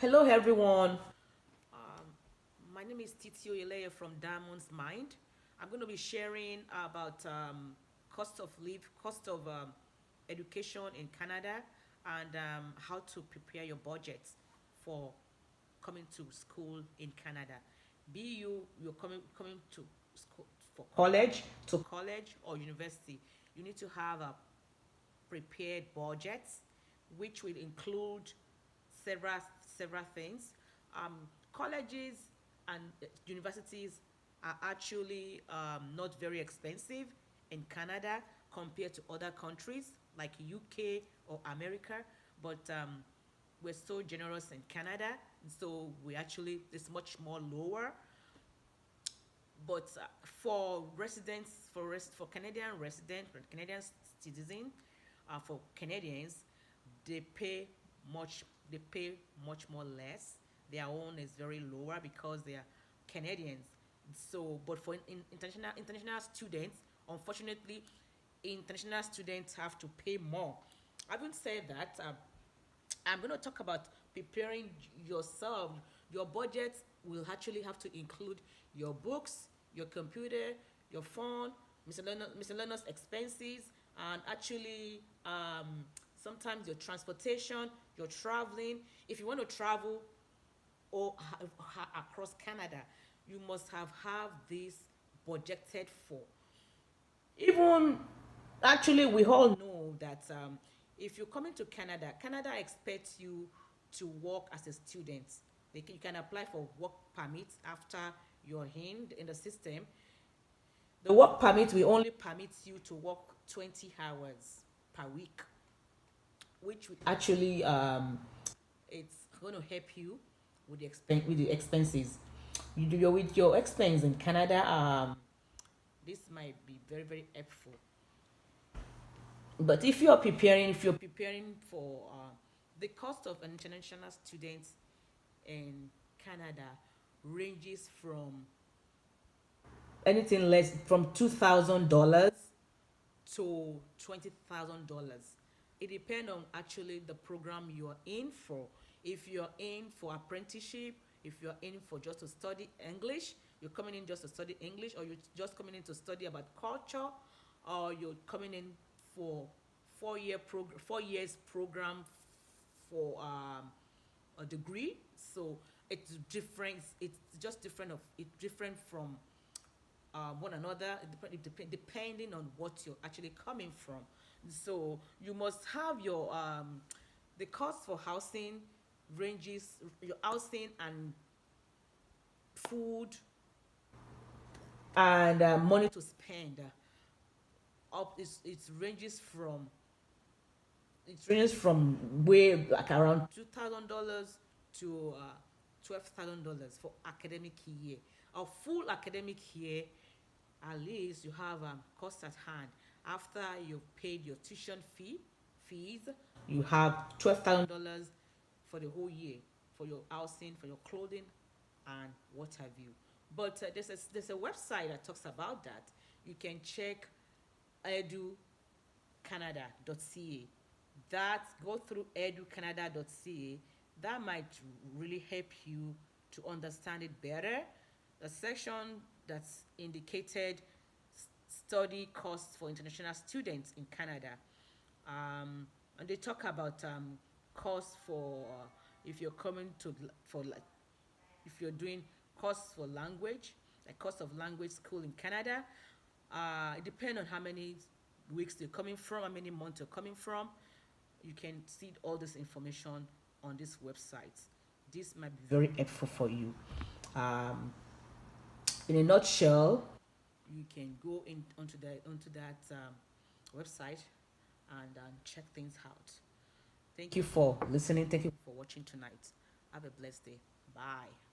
Hello, everyone. Um, my name is Titio Ilea from Diamond's Mind. I'm going to be sharing about cost of education in Canada, and how to prepare your budget for coming to school in Canada. Be you're coming to school for college or university. You need to have a prepared budgets, which will include several several things. Colleges and universities are actually not very expensive in Canada compared to other countries like UK or America, but we're so generous in Canada, so we actually it's much more lower. But for Canadian resident, for Canadian citizen, for Canadians, they pay they pay much more less. Their own is very lower because they are Canadians. So, but for international students, unfortunately, international students have to pay more. Having said that, I'm going to talk about preparing yourself. Your budget will actually have to include your books, your computer, your phone, miscellaneous expenses, and actually sometimes your transportation, your traveling. If you want to travel or across Canada, you must have this budgeted for. Even actually, we all know that if you're coming to Canada, Canada expects you to work as a student. You can apply for work permits after you're in the system. The work permit will only permit you to work 20 hours per week, which would actually it's going to help you with the expenses. You do your with your expense in Canada. This might be very very helpful. But if you're preparing for the cost of an international student in Canada ranges from anything less from $2,000 to $20,000. It depends on actually the program you are in for. If you're in for apprenticeship, if you're in for just to study English, you're coming in just to study English, or you're just coming in to study about culture, or you're coming in for 4 years program for a degree. So it's different. It's just different of it's different from one another, depending on what you're actually coming from. So you must have your the cost for housing ranges your housing and food and money to spend up it ranges from way like around $2,000 to $12,000 for academic year. A full academic year, at least you have cost at hand. After you've paid your tuition fees, you have $12,000 for the whole year for your housing, for your clothing, and what have you. But there's a website that talks about that. You can check educanada.ca. That go through educanada.ca. That might really help you to understand it better. The section that's indicated study costs for international students in Canada. And they talk about costs for if you're coming to for like if you're doing course for language, like cost of language school in Canada. It depends on how many weeks you're coming from, how many months you're coming from. You can see all this information on this website. This might be very helpful for you. Um, in a nutshell, you can go in onto that website and check things out. Thank you for listening. Thank you for watching tonight. Have a blessed day. Bye.